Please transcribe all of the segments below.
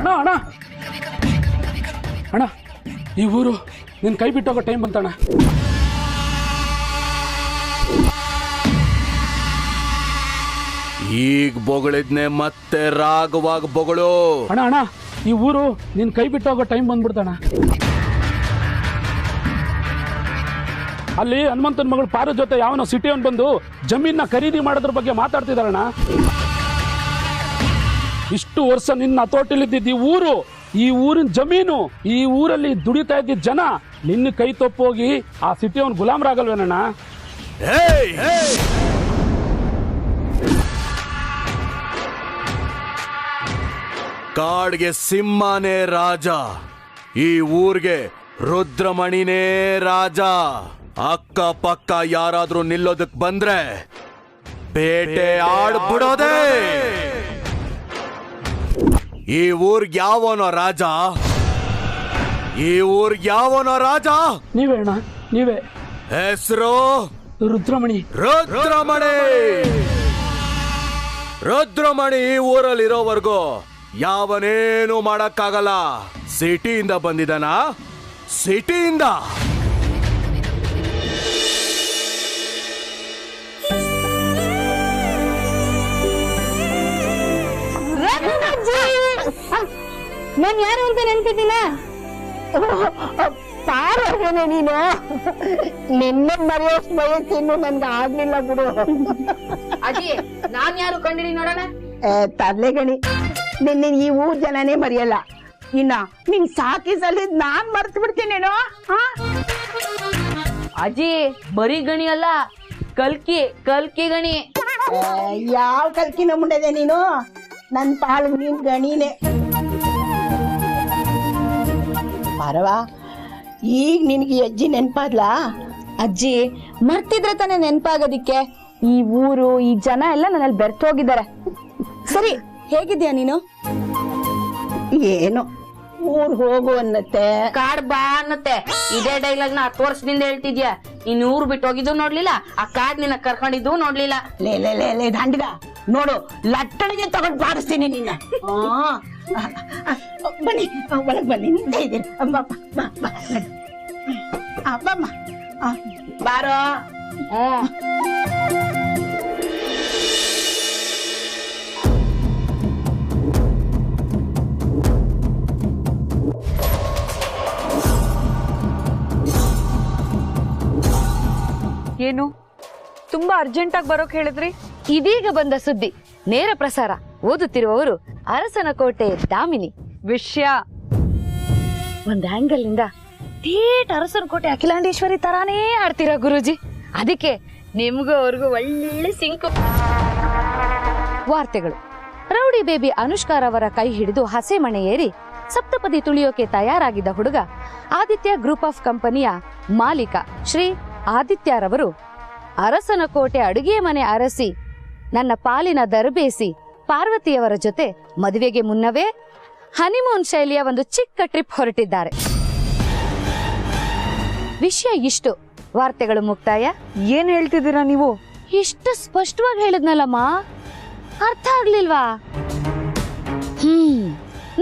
ಅಣ್ಣ ಅಣ್ಣ ಅಣ್ಣ ಈ ಊರು ನಿನ್ನ ಕೈ ಬಿಟ್ಟೋಗೋ ಟೈಮ್ ಬಂತಣ್ಣ. ಈಗ ಬೊಗಳಿದ್ನೆ ಮತ್ತೆ ರಾಗವಾಗ ಬೊಗಳು. ಅಣ್ಣ ಅಣ್ಣ ಈ ಊರು ನಿನ್ನ ಕೈ ಬಿಟ್ಟೋಗೋ ಟೈಮ್ ಬಂದ್ಬಿಡ್ತಣ್ಣ. ಅಲ್ಲಿ ಹನುಮಂತನ ಮಗಳು ಪಾರು ಜೊತೆ ಯಾವನೋ ಸಿಟಿಯವನ್ ಬಂದು ಜಮೀನ ಖರೀದಿ ಮಾಡೋದ್ರ ಬಗ್ಗೆ ಮಾತಾಡ್ತಿದಾರಣ್ಣ. ಇಷ್ಟು ವರ್ಷ ನಿನ್ನ ಹತೋಟಿಲಿದ್ದಿದ್ದ ಈ ಊರು, ಈ ಊರಿನ ಜಮೀನು, ಈ ಊರಲ್ಲಿ ದುಡಿತಾ ಇದ್ದಿದ್ದ ಜನ ನಿನ್ನ ಕೈ ತಪ್ಪೋಗಿ ಆ ಸಿಟಿಯವನ್ ಗುಲಾಮರಾಗಲ್ವೇನಣ್ಣ? ಕಾಡ್ಗೆ ಸಿಂಹನೇ ರಾಜ, ಈ ಊರ್ಗೆ ರುದ್ರಮಣಿನೇ ರಾಜ. ಅಕ್ಕ ಪಕ್ಕ ಯಾರಾದ್ರೂ ನಿಲ್ಲೋದಕ್ ಬಂದ್ರೆ ಬೇಟೆ ಆಡ್ಬಿಡೋದೆ. ಈ ಊರ್ಗ್ ಯಾವನೋ ರಾಜ, ಈ ಊರ್ಗ್ ಯಾವನೋ ರಾಜ? ನೀವೇ ಅಣ್ಣ, ನೀವೇ. ಹೆಸರು ರುದ್ರಮಣಿ. ರುದ್ರಮಣಿ. ರುದ್ರಮಣಿ ಈ ಊರಲ್ಲಿರೋವರೆಗೂ ಯಾವನೇನು ಮಾಡಕ್ಕಾಗಲ್ಲ. ಸಿಟಿಯಿಂದ ಬಂದಿದ್ದಾನ, ಸಿಟಿಯಿಂದ. ನಾನು ಯಾರು ಅಂತ ನೆನ್ಪಿದ್ದೀನ? ಪಾರೇನೆ ನೀನು. ನಿನ್ನ ಮರೆಯೋಷ್ಟು ವಯಸ್ಸಿನ್ನು ನನ್ಗೆ ಆಗ್ಲಿಲ್ಲ ಬಿಡು. ಅಜ್ಜಿ ನಾನ್ ಯಾರು ಕಂಡಿಡಿ ನೋಡೋಣ. ತರ್ಲೆಗಣಿ, ನಿನ್ನ ಈ ಊರ್ ಜನನೇ ಮರೆಯಲ್ಲ. ಇನ್ನ ನಿನ್ ಸಾಕಿ ಸಲಿದ್ ನಾನ್ ಮರ್ತು ಬಿಡ್ತೀನೇನೋ. ಅಜ್ಜಿ ಬರೀ ಗಣಿ ಅಲ್ಲ, ಕಲ್ಕಿ ಕಲ್ಕಿ ಗಣಿ. ಯಾವ ಕಲ್ಕಿನ ಮುಂಡೆದೆ ನೀನು? ನನ್ ಪಾಲು ನೀನ್ ಗಣಿನೇ. ಪರವಾ, ಈಗ ನಿನ್ಗೆ ಅಜ್ಜಿ ನೆನ್ಪಾದ್ಲಾ? ಅಜ್ಜಿ ಮರ್ತಿದ್ರೆ ತಾನೇ ನೆನ್ಪಾಗೋದಿಕ್ಕೆ. ಈ ಊರು, ಈ ಜನ ಎಲ್ಲ ನನ್ನಲ್ಲಿ ಬೆರ್ತು ಹೋಗಿದ್ದಾರೆ. ಸರಿ, ಹೇಗಿದ್ಯಾ ನೀನು? ಏನು ಊರ್ ಹೋಗು ಅನ್ನತ್ತೆ, ಕಾಡ್ ಬಾ ಅನ್ನತ್ತೆ. ಇದೇ ಡೈಲಾಗ್ ನ 10 ವರ್ಷದಿಂದ ಹೇಳ್ತಿದ್ಯಾ. ಇನ್ ಊರ್ ಬಿಟ್ಟು ಹೋಗಿದ್ದು ನೋಡ್ಲಿಲ್ಲ, ಆ ಕಾಡ್ ನಿನ್ನ ಕರ್ಕೊಂಡಿದ್ದು ನೋಡ್ಲಿಲ್ಲ. ಲೇ ಲೇ ಲೇ ಲೇ ದಾಂಡಿಗ ನೋಡು, ಲಟ್ಟಣಿಗೆ ತಗೊಂಡ್ ಬಾರಿಸ್ತೀನಿ ನಿನ್ನ. ಬನ್ನಿ ಒಳಗ್ ಬನ್ನಿ, ನಿಂತ ಇದ್ದೀರಿ. ಅಬ್ಬಮ್ಮ ಬಾರೋ. ಏನು ತುಂಬಾ ಅರ್ಜೆಂಟ್ ಆಗಿ ಬರೋಕ್ ಹೇಳಿದ್ರಿ? ಇದೀಗ ಬಂದ ಸುದ್ದಿ, ನೇರ ಪ್ರಸಾರ. ಓದುತ್ತಿರುವವರು ಅರಸನ ಕೋಟೆ ದಾಮಿನಿ. ವಿಷಯ ಒಂದ್ ಆಂಗಲ್ ನಿಂದ ಥೇಟ್ ಅರಸನ ಕೋಟೆ ಅಖಿಲಾಂಡೇಶ್ವರಿ ತರಾನೇ ಆಡ್ತೀರಾ ಗುರೂಜಿ. ಅದಕ್ಕೆ ನಿಮ್ಗೂ ಅವ್ರಿಗೂ ಒಳ್ಳೆ ಸಿಂಕು. ವಾರ್ತೆಗಳು. ರೌಡಿ ಬೇಬಿ ಅನುಷ್ಕಾರವರ ಕೈ ಹಿಡಿದು ಹಸೆ ಮಣೆ ಏರಿ ಸಪ್ತಪದಿ ತುಳಿಯೋಕೆ ತಯಾರಾಗಿದ್ದ ಹುಡುಗ ಆದಿತ್ಯ ಗ್ರೂಪ್ ಆಫ್ ಕಂಪನಿಯ ಮಾಲೀಕ ಶ್ರೀ ಆದಿತ್ಯರವರು ಅರಸನ ಕೋಟೆ ಅಡುಗೆ ಮನೆ ಅರಸಿ ನನ್ನ ಪಾಲಿನ ದರ್ಬೇಸಿ ಪಾರ್ವತಿಯವರ ಜೊತೆ ಮದುವೆಗೆ ಮುನ್ನವೇ ಹನಿಮೂನ್ ಶೈಲಿಯ ಒಂದು ಚಿಕ್ಕ ಟ್ರಿಪ್ ಹೊರಟಿದ್ದಾರೆ. ವಿಷಯ ಇಷ್ಟು. ವಾರ್ತೆಗಳು ಮುಕ್ತಾಯ. ಏನ್ ಹೇಳ್ತಿದ್ದೀರಾ ನೀವು? ಇಷ್ಟು ಸ್ಪಷ್ಟವಾಗಿ ಹೇಳಿದ್ನಲ್ಲಮ್ಮ, ಅರ್ಥ ಆಗ್ಲಿಲ್ವಾ?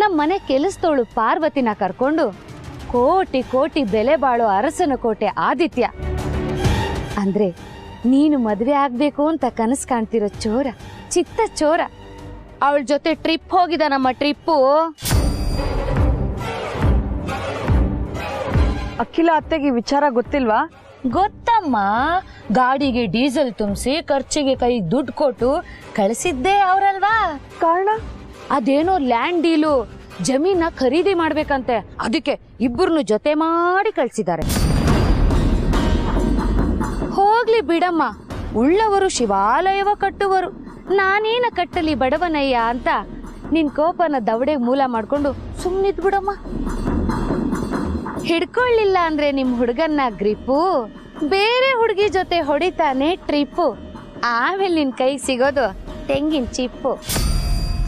ನಮ್ ಮನೆ ಕೆಲಸದೋಳು ಪಾರ್ವತಿನ ಕರ್ಕೊಂಡು ಕೋಟಿ ಕೋಟಿ ಬೆಲೆ ಬಾಳೋ ಅರಸನ ಕೋಟೆ ಆದಿತ್ಯ ಅಂದ್ರೆ ನೀನು ಮದ್ವೆ ಆಗ್ಬೇಕು ಅಂತ ಕನಸು ಕಾಣ್ತಿರೋ ಚೋರ, ಚಿತ್ತ ಚೋರ, ಅವಳ ಜೊತೆ ಟ್ರಿಪ್ ಹೋಗಿದ ನಮ್ಮ ಟ್ರಿಪ್ಪು. ಅಖಿಲ ಅತ್ತೆಗೆ ವಿಚಾರ ಗೊತ್ತಿಲ್ವಾ? ಗೊತ್ತಮ್ಮ, ಗಾಡಿಗೆ ಡೀಸೆಲ್ ತುಂಬಿಸಿ ಖರ್ಚಿಗೆ ಕೈ ದುಡ್ಡು ಕೊಟ್ಟು ಕಳಿಸಿದ್ದೇ ಅವರಲ್ವಾ. ಕಾರಣ ಅದೇನೋ ಲ್ಯಾಂಡ್ ಡೀಲು, ಜಮೀನ ಖರೀದಿ ಮಾಡ್ಬೇಕಂತೆ. ಅದಕ್ಕೆ ಇಬ್ಬರನ್ನು ಜೊತೆ ಮಾಡಿ ಕಳ್ಸಿದ್ದಾರೆ. ಹೋಗ್ಲಿ ಬಿಡಮ್ಮ, ಉಳ್ಳವರು ಶಿವಾಲಯವ ಕಟ್ಟುವರು, ನಾನೇನ ಕಟ್ಟಲಿ ಬಡವನಯ್ಯ ಅಂತ ನಿನ್ ಕೋಪನ ದವಡೆ ಮೂಲ ಮಾಡ್ಕೊಂಡು ಸುಮ್ನಿದ್ ಬಿಡಮ್ಮ. ಹಿಡ್ಕೊಳ್ಳಿಲ್ಲ ಅಂದ್ರೆ ನಿಮ್ ಹುಡುಗನ್ನ ಗ್ರಿಪ್ಪು, ಬೇರೆ ಹುಡುಗಿ ಜೊತೆ ಹೊಡಿತಾನೆ ಟ್ರಿಪ್ಪು. ಆಮೇಲೆ ನಿನ್ ಕೈ ಸಿಗೋದು ತೆಂಗಿನ ಚಿಪ್ಪು.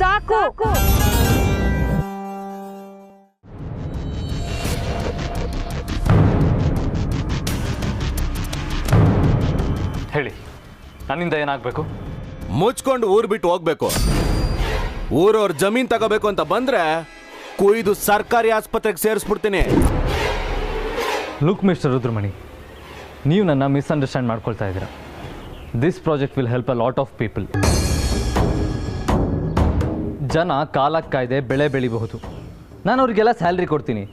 ಸಾಕು. ಹೇಳಿ, ನನ್ನಿಂದ ಏನಾಗಬೇಕು? ಮುಚ್ಕೊಂಡು ಊರ್ ಬಿಟ್ಟು ಹೋಗ್ಬೇಕು. ಊರವ್ರ ಜಮೀನ್ ತಗೋಬೇಕು ಅಂತ ಬಂದ್ರೆ ಕುಯ್ದು ಸರ್ಕಾರಿ ಆಸ್ಪತ್ರೆಗೆ ಸೇರಿಸ್ಬಿಡ್ತೀನಿ. ಲುಕ್ ಮಿಸ್ಟರ್ ರುದ್ರಮಣಿ, ನೀವು ನನ್ನ ಮಿಸ್ಅಂಡರ್ಸ್ಟ್ಯಾಂಡ್ ಮಾಡ್ಕೊಳ್ತಾ ಇದ್ದೀರಾ. This project will help a lot of people. ಜನ ಕಾಲಕ್ಕೆ ಕಾಯ್ದೆ ಬೆಳೆ ಬೆಳಿಬಹುದು. ನಾನು ಅವ್ರಿಗೆಲ್ಲ ಸ್ಯಾಲ್ರಿ ಕೊಡ್ತೀನಿ.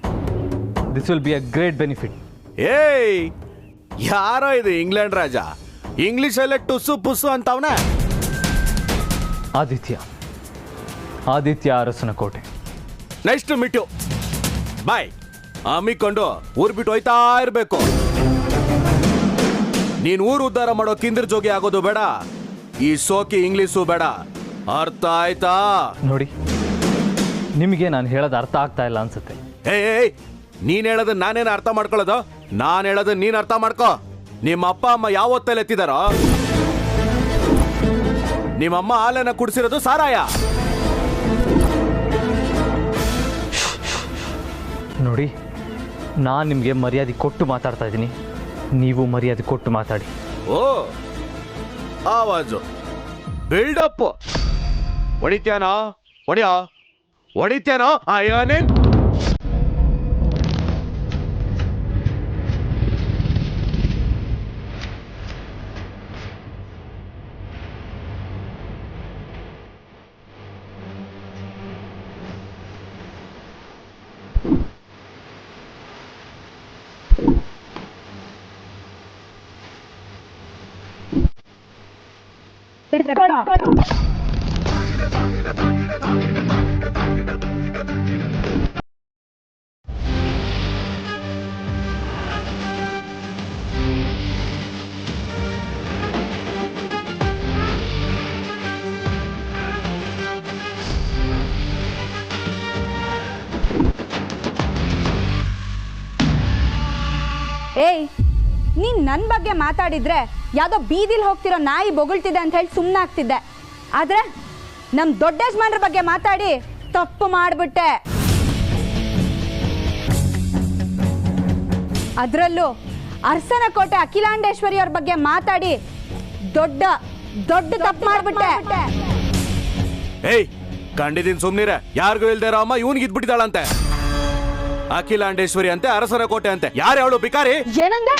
This will be a great benefit. ಏಯ್, ಯಾರೋ ಇದು ಇಂಗ್ಲೆಂಡ್ ರಾಜ, ಇಂಗ್ಲಿಷಲ್ಲೇ ಟುಸ್ಸು ಪುಸ್ಸು ಅಂತವನೇ. ಆದಿತ್ಯ ಅರಸನ ಕೋಟೆ. ನೆಕ್ಸ್ಟ್ ಮಿಟ್ಟು ಬಾಯ್. ಹಮ್ಮಿಕೊಂಡು ಊರ್ ಬಿಟ್ಟು ಹೋಯ್ತಾ ಇರಬೇಕು. ನೀನ್ ಊರು ಉದ್ಧಾರ ಮಾಡೋ ಕಿಂದ್ರ ಜೋಗಿ ಆಗೋದು ಬೇಡ, ಈ ಸೋಕಿ ಇಂಗ್ಲಿಷು ಬೇಡ. ಅರ್ಥ ಆಯ್ತಾ? ನೋಡಿ, ನಿಮಗೆ ನಾನು ಹೇಳೋದು ಅರ್ಥ ಆಗ್ತಾ ಇಲ್ಲ ಅನ್ಸುತ್ತೆ. ಏಯ್, ನೀನ್ ಹೇಳೋದನ್ನ ನಾನೇನು ಅರ್ಥ ಮಾಡ್ಕೊಳ್ಳೋದು? ನಾನು ಹೇಳೋದನ್ನ ನೀನ್ ಅರ್ಥ ಮಾಡ್ಕೋ. ನಿಮ್ಮ ಅಪ್ಪ ಅಮ್ಮ ಯಾವ ಹೊತ್ತಲ್ಲಿ ಎತ್ತಿದಾರೋ? ನಿಮ್ಮಮ್ಮ ಹಾಲನ್ನ ಕುಡಿಸಿರೋದು ಸಾರಾಯ. ನೋಡಿ, ನಾನು ನಿಮಗೆ ಮರ್ಯಾದೆ ಕೊಟ್ಟು ಮಾತಾಡ್ತಾ ಇದ್ದೀನಿ, ನೀವು ಮರ್ಯಾದೆ ಕೊಟ್ಟು ಮಾತಾಡಿ. ಓ, ಆವಾಜು ಬಿಲ್ಡಪ್. ಹೊಡಿತ್ಯಾನೋ? ಹೊಡಿತ್ಯಾನೋ? ಅಯ್ಯೋನೇನ್ ಏಯ್, ನೀನ್ ನನ್ನ ಬಗ್ಗೆ ಮಾತಾಡಿದ್ರೆ ಯಾವುದೋ ಬೀದಿಲಿ ಹೋಗ್ತಿರೋ ನಾಯಿ ಬೊಗಳ್ತಿದೆ ಅಂತ ಹೇಳಿ ಸುಮ್ಮನಾಗ್ತಿದ್ದೆ. ಆದ್ರೆ ನಮ್ಮ ದೊಡ್ಡ ಯಜಮಾನ್ರ ಬಗ್ಗೆ ಮಾತಾಡಿ ತಪ್ಪು ಮಾಡಿಬಿಟ್ಟೆ. ಅದರಲ್ಲೂ ಅರಸನ ಕೋಟೆ ಅಖಿಲಾಂಡೇಶ್ವರಿ ಅವ್ರ ಬಗ್ಗೆ ಮಾತಾಡಿ ದೊಡ್ಡ ದೊಡ್ಡ ತಪ್ಪು ಮಾಡಿಬಿಟ್ಟೆ. ಏಯ್, ಕಂಡಿದ್ದೀನಿ ಸುಮ್ನಿರ. ಯಾರಿಗೂ ಇಲ್ದೇ ಇರೋ ಅಮ್ಮ ಇವನ್ಗೆ ಇದ್ಬಿಟ್ಟಿದ್ದಾಳಂತೆ. ಅಖಿಲಾಂಡೇಶ್ವರಿ ಅಂತೆ, ಅರಸನ ಕೋಟೆ ಅಂತೆ. ಯಾರು ಅವಳು ಬಿಕಾರಿ? ಏನಂದೆ?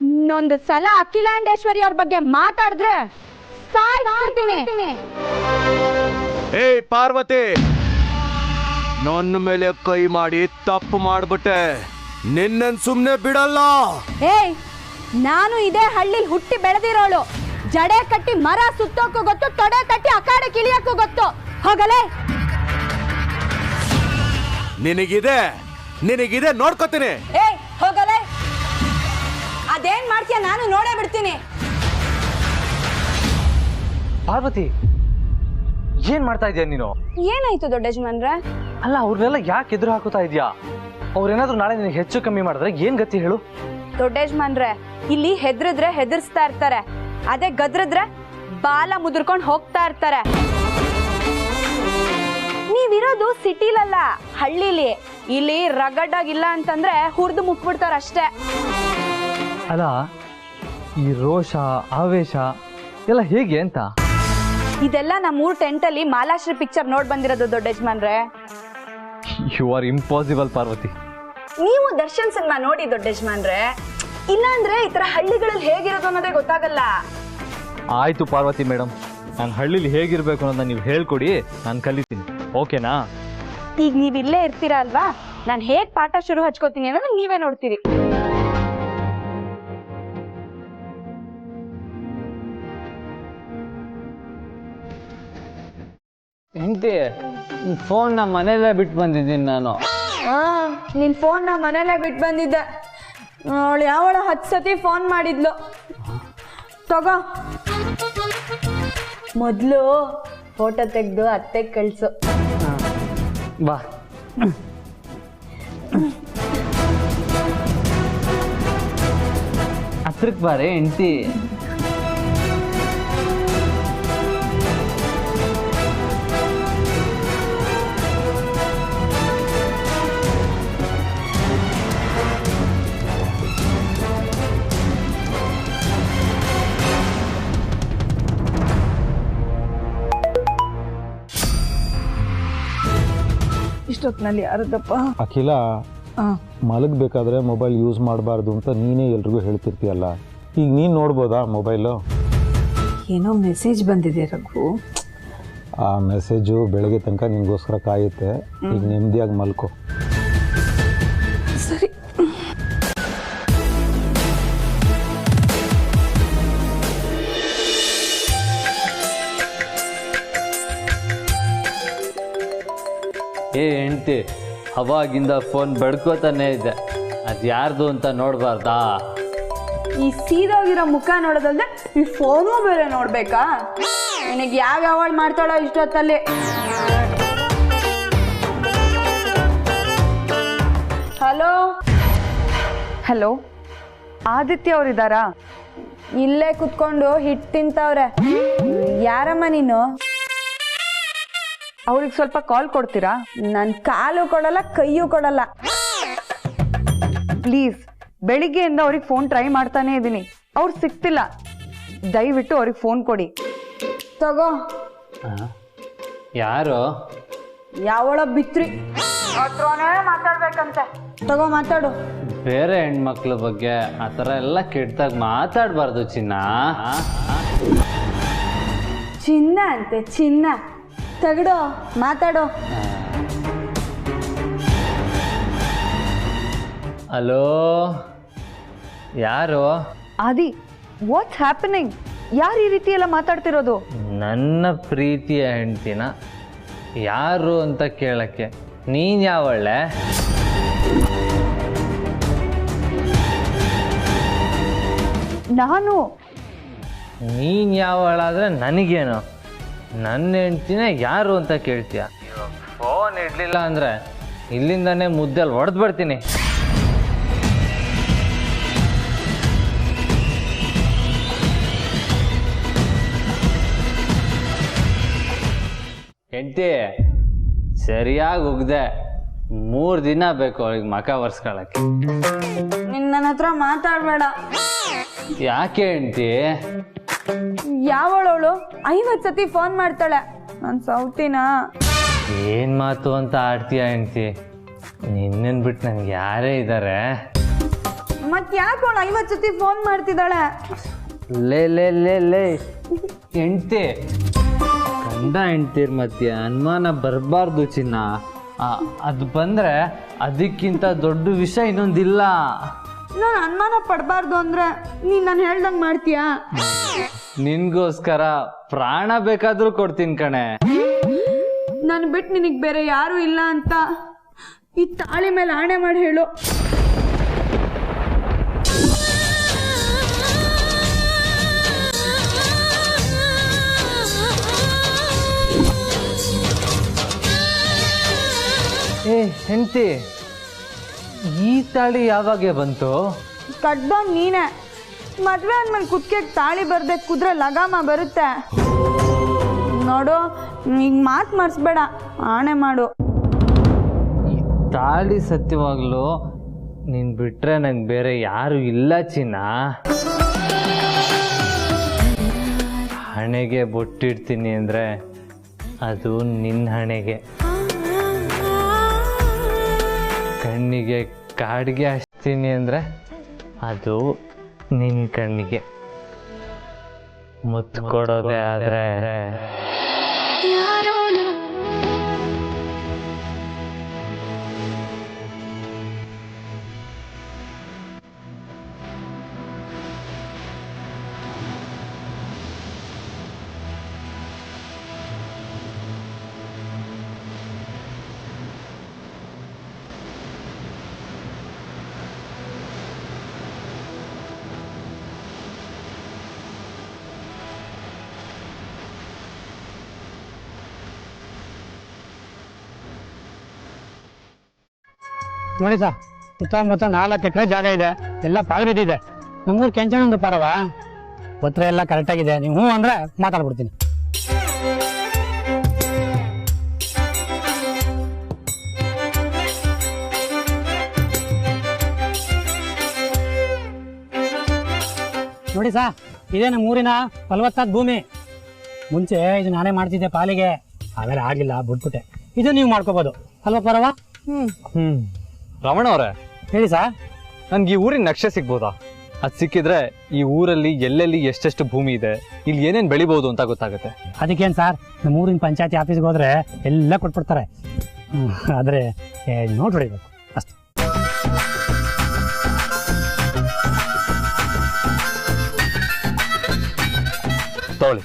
ಇನ್ನೊಂದು ಸಲ ಅಖಿಲಾಂಡೇಶ್ವರಿ ಅವ್ರ ಬಗ್ಗೆ ಮಾತಾಡಿದ್ರೆ ಸಾಯ್ತೀನಿ. ಏಯ್ ಪಾರ್ವತಿ, ನನ್ನ ಮೇಲೆ ಕೈ ಮಾಡಿ ತಪ್ಪು ಮಾಡ್ಬಿಟ್ಟೆ. ನಿನ್ನನ್ ಸುಮ್ನೆ ಬಿಡಲ್ಲ. ಏಯ್, ನಾನು ಇದೇ ಹಳ್ಳಿಲಿ ಹುಟ್ಟಿ ಬೆಳೆದಿರೋಳು. ಜಡೆ ಕಟ್ಟಿ ಮರ ಸುತ್ತೋಕ್ಕೂ ಗೊತ್ತು, ತೊಡೆ ತಟ್ಟಿ ಅಕಾಡೆ ಕಿಳಿಯಕ್ಕೂ ಗೊತ್ತು. ಹೋಗಲೇ. ನಿನಗಿದೆ ನೋಡ್ಕೋತೀನಿ. ಏಯ್, ಹೋಗಲೇ. ಅದೇನ್ ಮಾಡ್ತೀಯ ನಾನು ನೋಡೇ ಬಿಡ್ತೀನಿ. ಪಾರ್ವತಿ, ಏನ್ ಮಾಡ್ತಾ ಇದೀಯ ನೀನು? ಏನಾಯ್ತು ದೊಡ್ಡ ಯಜಮಾನ್ರೆ? ಅಲ್ಲ, ಅವ್ರನ್ನೆಲ್ಲ ಯಾಕೆ ಎದುರು ಹಾಕುತ್ತಾ ಇದೆಯಾ? ಅವ್ರೇನಾದ್ರೂ ನಾಳೆ ನಿನಗೆ ಹೆಚ್ಚು ಕಮ್ಮಿ ಮಾಡಿದ್ರೆ ಏನ್ ಗತಿ ಹೇಳು? ದೊಡ್ಡ ಯಜಮಾನ್ರೆ, ಇಲ್ಲಿ ಹೆದ್ರಿದ್ರೆ ಹೆದರ್ಸ್ತಾ ಇರ್ತಾರೆ, ಅದೇ ಗದ್ರಿದ್ರೆ ಬಾಲ ಮುದ್ರಕೊಂಡು ಹೋಗ್ತಾ ಇರ್ತಾರೆ. ನೀವಿರೋದು ಸಿಟಿಲಲ್ಲ, ಹಳ್ಳಿಲಿ. ಇಲ್ಲಿ ರಗಡ್ಡಾಗಿಲ್ಲ ಅಂತಂದ್ರೆ ಹುರಿದು ಮುಕ್ಬಿಡ್ತಾರ ಅಷ್ಟೇ. ಅಲ್ಲ, ಈ ರೋಷ ಆವೇಶ ಎಲ್ಲ ಹೇಗೆ ಅಂತ? ಇದೆಲ್ಲ ನಮ್ಮೂರ್ ಟೆಂಟಲ್ಲಿ ಮಾಲಾಶ್ರೀ ಪಿಕ್ಚರ್ ನೋಡ್ ಬಂದಿರೋದು ದೊಡ್ಡ ಯಜಮಾನ್ರೆ. You are impossible Parvati. ನೀವು ದರ್ಶನ್ ಸಿನಿಮಾ ನೋಡಿ ದೊಡ್ಡ ಯಜಮಾನ್ರೆ, ಇಲ್ಲಾಂದ್ರೆ ಈ ತರ ಹಳ್ಳಿಗಳಲ್ಲಿ ಹೇಗಿರೋದು ಅನ್ನೋದೇ ಗೊತ್ತಾಗಲ್ಲ. ಆಯ್ತು ಪಾರ್ವತಿ ಮೇಡಮ್, ನಾನು ಹಳ್ಳಿಲಿ ಹೇಗಿರ್ಬೇಕು ಅನ್ನೋದನ್ನ ನೀವು ಹೇಳ್ಕೊಡಿ, ನಾನು ಕಲಿತೀನಿ. ಓಕೆನಾ? ಈಗ ನೀವ್ ಇಲ್ಲೇ ಇರ್ತೀರಾ ಅಲ್ವಾ, ನಾನು ಹೇಗ್ ಪಾಠ ಶುರು ಹಚ್ಕೋತೀನಿ ಅನ್ನೋದು ನೀವೇ ನೋಡ್ತೀರಿ. ಹೆಂಡತಿ, ಫೋನ್ ನ ಮನೇಲೆ ಬಿಟ್ಟು ಬಂದಿದ್ದೀನಿ ನಾನು. ನಿನ್ ಫೋನ್ ನ ಮನೇಲೆ ಬಿಟ್ಟು ಬಂದಿದ್ದೆ. ಅವಳು ಯಾವಳ 10 ಸತಿ ಫೋನ್ ಮಾಡಿದ್ಲು. ತಗೋ, ಮೊದ್ಲು ಫೋಟೋ ತೆಗ್ದು ಅತ್ತೆ ಕಳ್ಸು. ಬಾ. ಹತ್ರಕ್ಕೆ ಬಾರೆ ಹೆಂಡತಿ. ಇಷ್ಟೊತ್ತಿನಲ್ಲಿ ಯಾರದಪ್ಪ? ಅಖಿಲ, ಮಲಗಬೇಕಾದ್ರೆ ಮೊಬೈಲ್ ಯೂಸ್ ಮಾಡಬಾರ್ದು ಅಂತ ನೀನೇ ಎಲ್ರಿಗೂ ಹೇಳ್ತಿರ್ತೀಯಲ್ಲ, ಈಗ ನೀನು ನೋಡ್ಬೋದಾ ಮೊಬೈಲು? ಏನೋ ಮೆಸೇಜ್ ಬಂದಿದೆ ರಘು. ಆ ಮೆಸೇಜು ಬೆಳಗ್ಗೆ ತನಕ ನಿನಗೋಸ್ಕರ ಕಾಯುತ್ತೆ. ಈಗ ನೆಮ್ಮದಿಯಾಗಿ ಮಲ್ಕೋ. ಸರಿ. ಹೆಂಡ್ತಿ ಅವಾಗಿಂದ ಫೋನ್ ಬಡ್ಕೋತಾನೆ ಇದೆ, ಅದು ಯಾರ್ದು ಅಂತ ನೋಡಬಾರ್ದಾ? ಈ ಸೀದೋಗಿರೋ ಮುಖ ನೋಡೋದಲ್ದೆ ಈ ಫೋನು ಬೇರೆ ನೋಡ್ಬೇಕಾ? ನಿನಗೆ ಯಾವ ಮಾಡ್ತಾಳೋ ಇಷ್ಟೊತ್ತಲ್ಲಿ. ಹಲೋ ಹಲೋ, ಆದಿತ್ಯ ಅವರಿದ್ದಾರಾ? ಇಲ್ಲೇ ಕುತ್ಕೊಂಡು ಹಿಟ್ಟು ತಿಂತವ್ರೆ. ಯಾರಮ್ಮ ನೀನು? ಅವ್ರಿಗೆ ಸ್ವಲ್ಪ ಕಾಲ್ ಕೊಡ್ತೀರಾ? ನನ್ ಕಾಲು ಕೊಡಲ್ಲ, ಕೈಯೂ ಕೊಡಲ್ಲ. ಪ್ಲೀಸ್, ಬೆಳಿಗ್ಗೆಯಿಂದ ಅವ್ರಿಗೆ ಫೋನ್ ಟ್ರೈ ಮಾಡ್ತಾನೆ ಇದ್ದೀನಿ, ಅವ್ರು ಸಿಗ್ತಿಲ್ಲ. ದಯವಿಟ್ಟು ಅವ್ರಿಗೆ ಫೋನ್ ಕೊಡಿ. ತಗೋ. ಯಾರು? ಯಾವಳ ಬಿತ್ರಿ ಮಾತಾಡ್ಬೇಕಂತೆ. ತಗೋ ಮಾತಾಡು. ಬೇರೆ ಹೆಣ್ಮಕ್ಳ ಬಗ್ಗೆ ಆ ಥರ ಎಲ್ಲ ಕೆಟ್ಟದಾಗ ಮಾತಾಡಬಾರ್ದು ಚಿನ್ನ. ಚಿನ್ನ ಅಂತೆ, ಚಿನ್ನ. ತಗಡೋ, ಮಾತಾಡೋ. ಹಲೋ, ಯಾರು? ಆದಿ, ವಾಟ್ಸ್ ಹ್ಯಾಪನಿಂಗ್? ಯಾರು ಈ ರೀತಿ ಎಲ್ಲ ಮಾತಾಡ್ತಿರೋದು? ನನ್ನ ಪ್ರೀತಿಯ ಹೆಂಡ್ತಿನ ಯಾರು ಅಂತ ಕೇಳಕ್ಕೆ ನೀನ್ ಯಾವಳ್ಳೆ? ನಾನು? ನೀನ್ ಯಾವಳಾದ್ರೆ ನನಗೇನು? ನನ್ನ ಹೆಂಡ್ತಿನ ಯಾರು ಅಂತ ಕೇಳ್ತೀಯ? ಫೋನ್ ಇಡ್ಲಿಲ್ಲ ಅಂದ್ರೆ ಇಲ್ಲಿಂದಾನೇ ಮುದ್ದೆಲ್ಲಿ ಹೊಡೆದು ಬಿಡ್ತೀನಿ. ಹೆಂಡ್ತಿ ಸರಿಯಾಗಿ ಉಗ್ದೆ, 3 ದಿನ ಬೇಕು ಅವಳಿಗೆ ಮಕ ಒರೆಸ್ಕೊಳಕ್ಕೆ. ನಿನ್ನ ನನ್ನ ಹತ್ರ ಮಾತಾಡ್ಬೇಡ. ಯಾಕೆ ಹೆಂಡ್ತಿ? ಯಾವಳವಳು 50 ಸತಿ ಫೋನ್ ಮಾಡ್ತಾಳೆ. ನಾನು ಸೌತಿನ? ಏನ್ ಮಾತು ಅಂತ ಆಡ್ತೀಯ ಹೆಂಡ್ತಿ? ನಿನ್ನನ್ ಬಿಟ್ಟು ನನ್ಗೆ ಯಾರೇ ಇದ್ದಾರೆ? ಮತ್ ಯಾಕೆ ಅವಳು 50 ಸತಿ ಫೋನ್ ಮಾಡ್ತಿದ್ದಾಳೆ? ಲೇ ಲೇ ಲೇ ಲೇ ಹೆಂಡ್ತಿ, ಗಂಡ ಹೆಂಡ್ತಿರ್ ಮಧ್ಯೆ ಅನುಮಾನ ಬರಬಾರ್ದು ಚಿನ್ನ. ಅದು ಬಂದ್ರೆ ಅದಕ್ಕಿಂತ ದೊಡ್ಡ ವಿಷಯ ಇನ್ನೊಂದಿಲ್ಲ. ನಾನು ಅನುಮಾನ ಪಡಬಾರ್ದು ಅಂದ್ರೆ ನೀನ್ ನಾನು ಹೇಳ್ದಂಗೆ ಮಾಡ್ತೀಯಾ? ನಿನ್ಗೋಸ್ಕರ ಪ್ರಾಣ ಬೇಕಾದ್ರೂ ಕೊಡ್ತೀನಿ ಕಣೆ. ನಾನು ಬಿಟ್ಟು ನಿನಗೆ ಬೇರೆ ಯಾರು ಇಲ್ಲ ಅಂತ ಈ ತಾಳಿ ಮೇಲೆ ಆಣೆ ಮಾಡಿ ಹೇಳು. ಏ ಹೆಂಡ್ತಿ, ಈ ತಾಳಿ ಯಾವಾಗೆ ಬಂತು? ಕಟ್ದವ್ ನೀನೆ. ಮದ್ವೆ ಆದ್ಮೇಲೆ ಕುತ್ತಿಗೆಗೆ ತಾಳಿ ಬರ್ದೆ ಕುದ್ರೆ ಲಗಾಮ ಬರುತ್ತೆ ನೋಡು. ಈಗ ಮಾತು ಮರ್ಸ್ಬೇಡ, ಆಣೆ ಮಾಡು. ಈ ತಾಳಿ ಸತ್ಯವಾಗ್ಲು ನೀನ್ ಬಿಟ್ರೆ ನಂಗೆ ಬೇರೆ ಯಾರು ಇಲ್ಲ ಚಿನ್ನ. ಹಣೆಗೆ ಬೊಟ್ಟಿಡ್ತೀನಿ ಅಂದ್ರೆ ಅದು ನಿನ್ನ ಹಣೆಗೆ, ಕಣ್ಣಿಗೆ ಕಾಡಿಗೆ ಹಚ್ತೀನಿ ಅಂದ್ರೆ ಅದು ನಿನ್ನ ಕಣ್ಣಿಗೆ. ಮುತ್ತು ಕೊಡೋದೇ ಆದ್ರೆ ನೋಡಿ ಸರ್, ಸುತ್ತಮುತ್ತ 4 ಎಕರೆ ಜಾಗ ಇದೆ, ಎಲ್ಲ ಪಾಲ್ಬಿದ್ದಿದೆ. ನಮ್ಮೂರು ಕೆಂಚನ ಒಂದು ಪರವಾ, ಪತ್ರ ಎಲ್ಲ ಕರೆಕ್ಟಾಗಿದೆ. ನೀವು ಹ್ಞೂ ಅಂದರೆ ಮಾತಾಡ್ಬಿಡ್ತೀನಿ. ನೋಡಿ ಸಾ, ಇದೇ ನಮ್ಮ ಊರಿನ ಫಲವತ್ತಾದ ಭೂಮಿ. ಮುಂಚೆ ಇದು ನಾನೇ ಮಾಡ್ತಿದ್ದೆ ಪಾಲಿಗೆ, ಆಮೇಲೆ ಆಗಲಿಲ್ಲ, ಬಿಟ್ಬಿಟ್ಟೆ. ಇದು ನೀವು ಮಾಡ್ಕೋಬೋದು ಅಲ್ವಾ ಪರವಾ? ರಮಣ ಅವರೇ, ಹೇಳಿ ಸರ್. ನನ್ಗೆ ಈ ಊರಿನ ನಕ್ಷೆ ಸಿಗ್ಬೋದಾ? ಅದು ಸಿಕ್ಕಿದ್ರೆ ಈ ಊರಲ್ಲಿ ಎಲ್ಲೆಲ್ಲಿ ಎಷ್ಟೆಷ್ಟು ಭೂಮಿ ಇದೆ, ಇಲ್ಲಿ ಏನೇನು ಬೆಳಿಬೋದು ಅಂತ ಗೊತ್ತಾಗುತ್ತೆ. ಅದಕ್ಕೇನು ಸರ್, ನಮ್ಮ ಊರಿನ ಪಂಚಾಯತಿ ಆಫೀಸ್ಗೆ ಹೋದ್ರೆ ಎಲ್ಲ ಕೊಟ್ಬಿಡ್ತಾರೆ. ಆದರೆ ನೋಟ್ ಹೊಡಿಬೇಕು ಅಷ್ಟೇ. ತಗೊಳ್ಳಿ.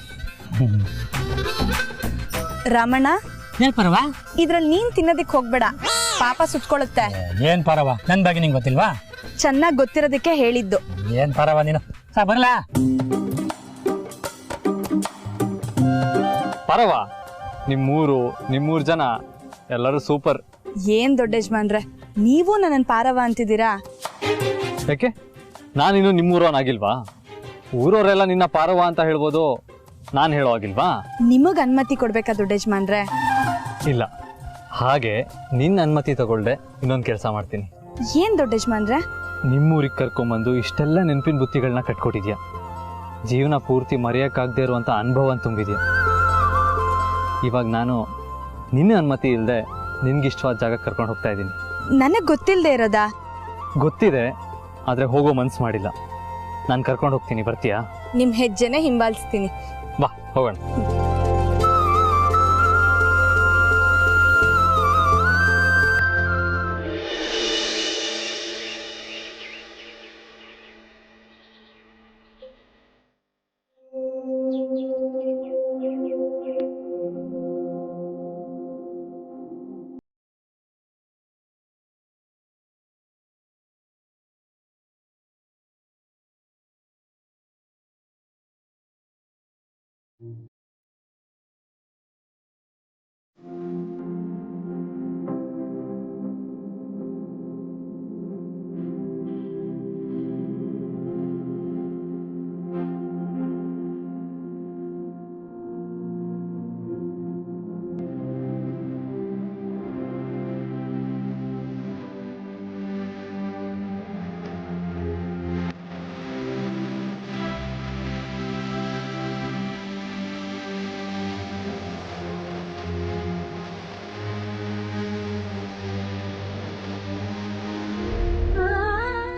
ರಮಣ, ಏನ್ ಪರವಾ? ಇದ್ರಲ್ಲಿ ನೀನ್ ತಿನ್ನೋದಿಕ್ ಹೋಗ್ಬೇಡ, ಪಾಪ ಸುತ್ಕೊಳ್ಳುತ್ತೆ. ಏನ್ ಪರವಾ, ನನ್ ಬಗ್ಗೆ ನಿಂಗೆ ಗೊತ್ತಿಲ್ವಾ? ಚೆನ್ನಾಗಿ ಗೊತ್ತಿರೋದಕ್ಕೆ ಹೇಳಿದ್ದು. ಏನ್ ಪರವಾ ನೀನು? ಸಾ ಬರಲಾ? ಪರವಾ, ನಿಮ್ಮೂರು ಜನ ಎಲ್ಲರೂ ಸೂಪರ್. ಏನ್ ದೊಡ್ಡ ಯಜಮಾನ್ರೆ, ನೀವು ನನ್ನ ಪಾರವ ಅಂತಿದ್ದೀರಾ? ಯಾಕೆ, ನಾನಿನ್ನು ನಿಮ್ಮೂರವನಾಗಿಲ್ವಾ? ಊರವರೆಲ್ಲ ನಿನ್ನ ಪಾರವ ಅಂತ ಹೇಳ್ಬೋದು, ನಾನು ಹೇಳೋ ಆಗಿಲ್ವಾ? ನಿಮಗ್ ಅನುಮತಿ ಕೊಡ್ಬೇಕಾ ದೊಡ್ಡ ಯಜಮಾನ್ರೆ? ಇಲ್ಲ, ಹಾಗೆ ನಿನ್ನ ಅನುಮತಿ ತಗೊಳ್ದೆ ಇನ್ನೊಂದು ಕೆಲಸ ಮಾಡ್ತೀನಿ. ಏನ್ ದೊಡ್ಡ ಯಜಮಾನ್ರೆ? ನಿಮ್ಮೂರಿಗೆ ಕರ್ಕೊಂಬಂದು ಇಷ್ಟೆಲ್ಲ ನೆನಪಿನ ಬುತ್ತಿಗಳನ್ನ ಕಟ್ಕೊಟ್ಟಿದ್ಯಾ, ಜೀವನ ಪೂರ್ತಿ ಮರೆಯೋಕ್ಕಾಗದೇ ಇರುವಂಥ ಅನುಭವ ತುಂಬಿದ್ಯಾ. ಇವಾಗ ನಾನು ನಿನ್ನ ಅನುಮತಿ ಇಲ್ಲದೆ ನಿನ್ಗಿಷ್ಟವಾದ ಜಾಗಕ್ಕೆ ಕರ್ಕೊಂಡು ಹೋಗ್ತಾ ಇದ್ದೀನಿ. ನನಗ್ ಗೊತ್ತಿಲ್ಲದೆ ಇರೋದಾ? ಗೊತ್ತಿದೆ, ಆದರೆ ಹೋಗೋ ಮನ್ಸು ಮಾಡಿಲ್ಲ. ನಾನು ಕರ್ಕೊಂಡು ಹೋಗ್ತೀನಿ, ಬರ್ತೀಯಾ? ನಿಮ್ ಹೆಜ್ಜೆನೆ ಹಿಂಬಾಲಿಸ್ತೀನಿ. ಬಾ ಹೋಗೋಣ.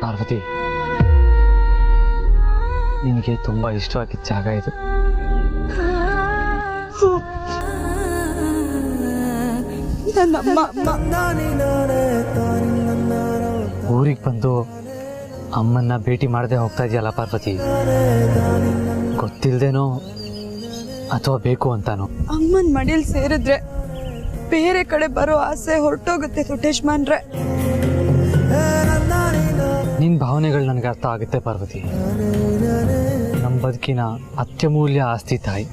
ಪಾರ್ವತಿ, ನಿನಗೆ ತುಂಬ ಇಷ್ಟವಾಗಿದ್ದ ಜಾಗ ಇದು. ಊರಿಗೆ ಬಂದು ಅಮ್ಮನ್ನ ಭೇಟಿ ಮಾಡದೆ ಹೋಗ್ತಾ ಇದೆಯಲ್ಲ ಪಾರ್ವತಿ, ಗೊತ್ತಿಲ್ದೇನೋ ಅಥವಾ ಬೇಕು ಅಂತಾನೋ? ಅಮ್ಮನ್ ಮಡಿಲ್ ಸೇರಿದ್ರೆ ಬೇರೆ ಕಡೆ ಬರೋ ಆಸೆ ಹೊರಟೋಗುತ್ತೆ ದೊಡ್ಡ ಯಜಮಾನ್ರೆ. ನಿನ್ನ ಭಾವನೆಗಳು ನನಗೆ ಅರ್ಥ ಆಗುತ್ತೆ ಪಾರ್ವತಿ. ನಮ್ಮ ಬದುಕಿನ ಅತ್ಯಮೂಲ್ಯ ಆಸ್ತಿ ತಾಯಿ.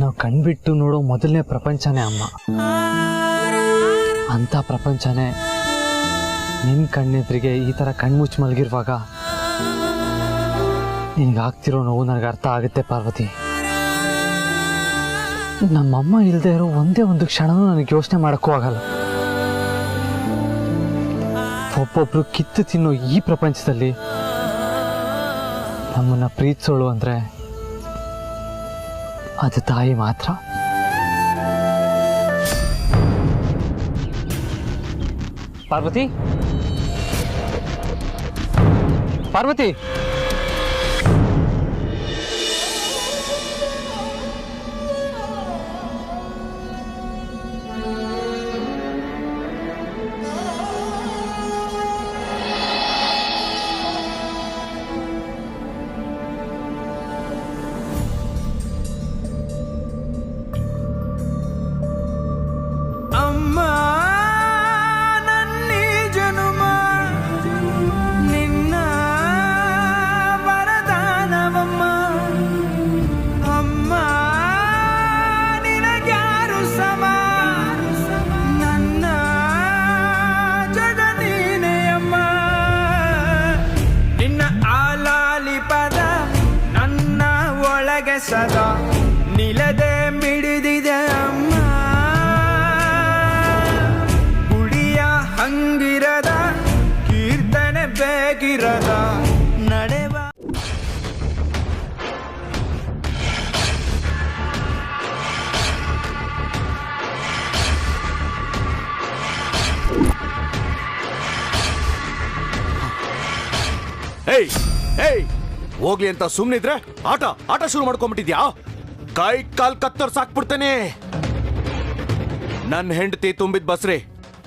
ನಾವು ಕಣ್ಬಿಟ್ಟು ನೋಡೋ ಮೊದಲನೇ ಪ್ರಪಂಚನೇ ಅಮ್ಮ. ಅಂಥ ಪ್ರಪಂಚನೇ ನಿನ್ನ ಕಣ್ಣೆದ್ರಿಗೆ ಈ ಥರ ಕಣ್ಮುಚ್ಚಿ ಮಲಗಿರುವಾಗ ನಿನಗಾಗ್ತಿರೋ ನೋವು ನನಗೆ ಅರ್ಥ ಆಗುತ್ತೆ ಪಾರ್ವತಿ. ನಮ್ಮಮ್ಮ ಇಲ್ಲದೆ ಇರೋ ಒಂದೇ ಒಂದು ಕ್ಷಣನೂ ನನಗೆ ಯೋಚನೆ ಮಾಡೋಕ್ಕೂ ಆಗಲ್ಲ. ಒಬ್ಬೊಬ್ರು ಕಿತ್ತು ತಿನ್ನೋ ಈ ಪ್ರಪಂಚದಲ್ಲಿ ನಮ್ಮನ್ನ ಪ್ರೀತಿಸೋಳು ಅಂದರೆ ಅದು ತಾಯಿ ಮಾತ್ರ. ಪಾರ್ವತಿ, ಪಾರ್ವತಿ, ಸದಾ ನಿಲದೆ ಮಿಡಿದಿದೆ ಅಮ್ಮ, ಗುಡಿಯ ಹಂಗಿರದ ಕೀರ್ತನೆ ಬೇಗಿರದ ನಡೆವ. ಏಯ್ ಏಯ್ ಹೋಗ್ಲಿ ಅಂತ ಸುಮ್ನಿದ್ರೆ ಆಟ ಶುರು ಮಾಡ್ಕೊಂಡ್ಬಿಟ್ಟಿದ್ಯಾ? ಕೈ ಕಾಲ್ ಕತ್ತರ್ ಸಾಕ್ಬಿಡ್ತೇನೆ. ನನ್ನ ಹೆಂಡತಿ ತುಂಬಿದ್ ಬಸ್ರಿ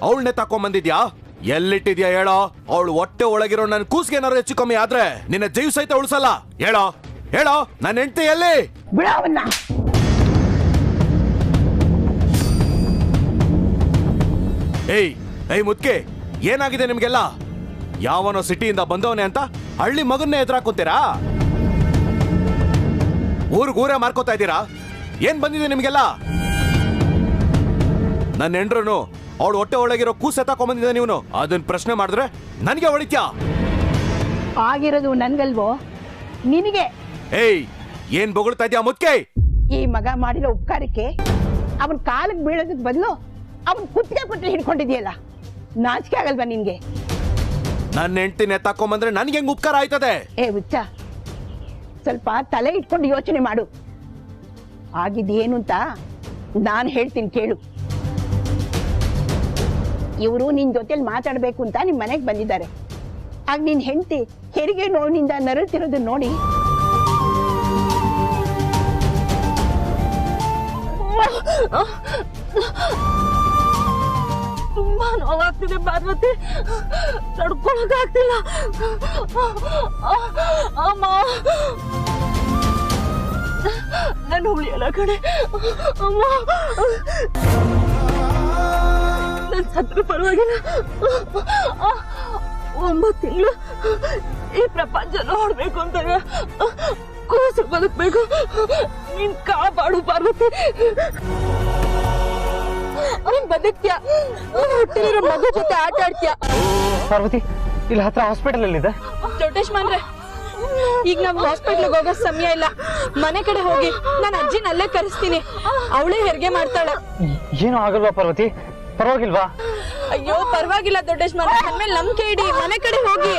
ಅವಳನ್ನೇ ತಕೊಂಬಂದಿದ್ಯಾ? ಎಲ್ಲಿಟ್ಟಿದ್ಯಾ ಹೇಳೋ? ಅವಳು ಹೊಟ್ಟೆ ಒಳಗಿರೋ ನನ್ ಕೂಸ್ಗೆ ಏನಾರು ಹೆಚ್ಚು ಕಮ್ಮಿ ಆದ್ರೆ ನಿನ್ನ ಜೀವ ಸಹಿತ ಉಳಿಸಲ್ಲ. ಹೇಳೋ ಹೇಳೋ, ನನ್ನ ಹೆಂಡತಿ ಎಲ್ಲಿ? ಬಿಡವನ್ನ. ಏಯ್ ಮುದ್ಕೆ, ಏನಾಗಿದೆ ನಿಮ್ಗೆಲ್ಲ? ಯಾವನೋ ಸಿಟಿಯಿಂದ ಬಂದವನೇ ಅಂತ ಹಳ್ಳಿ ಮಗನ್ನೇ ಎದುರಾಕೋತೀರಾ? ಊರೇ ಮಾರ್ಕೋತಾ ಇದ್ದೀರಾ? ಏನ್ ಬಂದಿದೆ ನಿಮ್ಗೆಲ್ಲ? ನನ್ನ ಹೆಂಡ್ರನು ಅವಳು ಹೊಟ್ಟೆ ಒಳಗಿರೋ ಕೂಸೆ ತಕೊಂಬಂದಿದ್ದೆ. ನೀವು ಅದನ್ನ ಪ್ರಶ್ನೆ ಮಾಡಿದ್ರೆ ನನಗೆ ಹೊಳಿತ್ಯಾ? ಆಗಿರೋದು ನನ್ಗಲ್ವೋ ನಿನಗೆ? ಏಯ್ ಏನ್ ಬೊಗಳ್ತಾ ಇದ್ಯಾ ಮುದ್ಕೆ? ಈ ಮಗ ಮಾಡಿರೋ ಉಪಕಾರಕ್ಕೆ ಅವನ್ ಕಾಲಿಗೆ ಬೀಳೋದಕ್ ಬದಲು ಅವನ್ ಕುತ್ತಿಗೆ ಹಿಡ್ಕೊಂಡಿದ್ಯಲ್ಲ, ನಾಚಿಕೆ ಆಗಲ್ವಾ ನಿನ್ಗೆ? ನನ್ನ ಹೆಂಡ್ತಿನ ತಕೊಂಬಂದ್ರೆ ನನ್ಗೆ ಹೆಂಗ್ ಉಪಕಾರ ಆಯ್ತದೆ? ಹುಚ್ಚ, ಸ್ವಲ್ಪ ತಲೆ ಇಟ್ಕೊಂಡು ಯೋಚನೆ ಮಾಡು. ಆಗಿದ್ದೇನು ಅಂತ ನಾನು ಹೇಳ್ತೀನಿ ಕೇಳು. ಇವರು ನಿನ್ ಜೊತೆಲಿ ಮಾತಾಡ್ಬೇಕು ಅಂತ ನಿಮ್ ಮನೆಗೆ ಬಂದಿದ್ದಾರೆ. ಆಗ ನಿನ್ ಹೆಂಡತಿ ಹೆರಿಗೆ ನೋವಿನಿಂದ ನರಳ್ತಿರೋದನ್ನ ನೋಡಿ ತುಂಬಾ ನೋವಾಗ್ತಿದೆ ಪಾರ್ವತಿ, ತಡ್ಕೊಳಕ್ಕಾಗ್ತಿಲ್ಲ. ಅಮ್ಮ ನಾನು ಉಳಿಯಲ್ಲ ಕಣೆ. ಅಮ್ಮ ನನ್ ಸತ್ರ ಪರವಾಗಿಲ್ಲ. 9 ತಿಂಗಳು ಈ ಪ್ರಪಂಚ ನೋಡ್ಬೇಕು ಅಂತ ಕೂಸು ಬದುಕ್ಬೇಕು. ನೀನ್ ಕಾಪಾಡು ಪಾರ್ವತಿ. ನೀನ್ ಬದುಕ್ತೀಯ, ಹುಟ್ಟಿರೋ ಮಗು ಜೊತೆ ಆಟ ಆಡ್ತೀಯ. ಪಾರ್ವತಿ, ಇಲ್ಲಿ ಹತ್ರ ಹಾಸ್ಪಿಟಲ್ ಅಲ್ಲಿದೆ. ದೊಡ್ಡೇಶ್ಮನ್ರೆ, ಈಗ ನಾವು ಹಾಸ್ಪಿಟ್ಲಿಗೆ ಹೋಗೋ ಸಮಯ ಇಲ್ಲ. ಮನೆ ಕಡೆ ಹೋಗಿ ನಾನು ಅಜ್ಜಿನ ಅಲ್ಲೇ ಕರೆಸ್ತೀನಿ. ಅವಳೇ ಹೆರಿಗೆ ಮಾಡ್ತಾಳೆ. ಏನೂ ಆಗಲ್ವಾ ಪಾರ್ವತಿ? ಪರವಾಗಿಲ್ವಾ? ಅಯ್ಯೋ ಪರವಾಗಿಲ್ಲ ದೊಡ್ಡೇಶ್ಮನ್ರೆ, ನನ್ಮೇಲೆ ನಂಬಿಕೆ ಇಡಿ. ಮನೆ ಕಡೆ ಹೋಗಿ.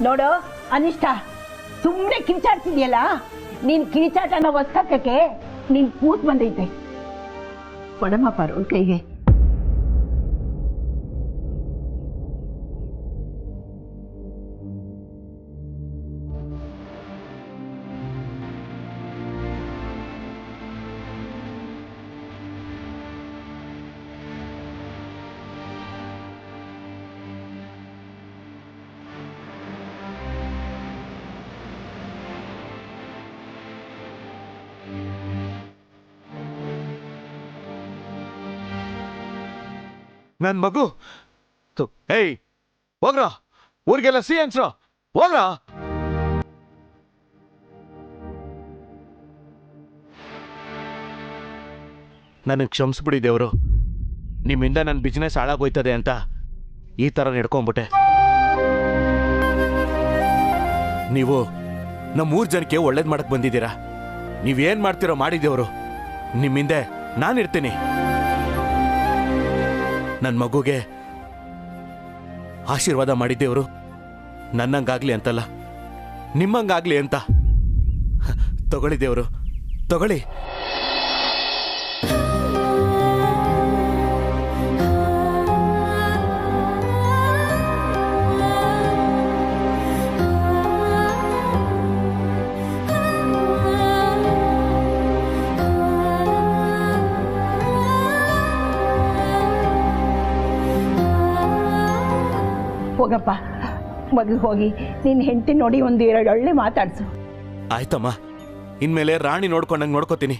ನೋಡು ಅನಿಷ್ಟ, ಸುಮ್ಮನೆ ಕಿರ್ಚಾಡ್ತಿದ್ಯಲ್ಲ. ನೀನ್ ಕಿರಿಚಾಟನ ಒಸ್ಕಕ್ಕೆ ನೀನ್ ಕೂತ್ ಬಂದೈತೆ. ಕೊಡಮ್ಮ ಪಾರು ಕೈಗೆ. ನನ್ ಮಗು. ಏಯ್ ಹೋಗ್ರ, ಊರಿಗೆಲ್ಲ ಸಿ ಅನ್ಸ್ರ ಹೋಗ್ರ. ನನಗೆ ಕ್ಷಮಿಸ್ಬಿಡಿ ದೇವ್ರು. ನಿಮ್ಮಿಂದ ನನ್ನ ಬಿಸ್ನೆಸ್ ಹಾಳಾಗೋಯ್ತದೆ ಅಂತ ಈ ಥರ ನಡ್ಕೊಂಡ್ಬಿಟ್ಟೆ. ನೀವು ನಮ್ಮ 3 ಜನಕ್ಕೆ ಒಳ್ಳೇದು ಮಾಡಕ್ ಬಂದಿದ್ದೀರಾ. ನೀವೇನ್ ಮಾಡ್ತಿರೋ ಮಾಡಿದೇವ್ರು. ನಿಮ್ಮಿಂದೆ ನಾನಿರ್ತೀನಿ. ನನ್ನ ಮಗುಗೆ ಆಶೀರ್ವಾದ ಮಾಡಿದ್ದೇವರು ನನ್ನಂಗಾಗ್ಲಿ ಅಂತಲ್ಲ, ನಿಮ್ಮಂಗಾಗ್ಲಿ ಅಂತ. ತಗೊಳ್ಳಿ ದೇವರು, ತಗೊಳ್ಳಿ. ಹೋಗಪ್ಪ, ಮಗ ಹೋಗಿ ನಿನ್ನ ಹೆಂಡತಿ ನೋಡಿ 1-2 ಒಳ್ಳೆ ಮಾತಾಡ್ಸು. ಆಯ್ತಮ್ಮ, ಇನ್ಮೇಲೆ ರಾಣಿ ನೋಡ್ಕೊಂಡಂಗೆ ನೋಡ್ಕೋತೀನಿ.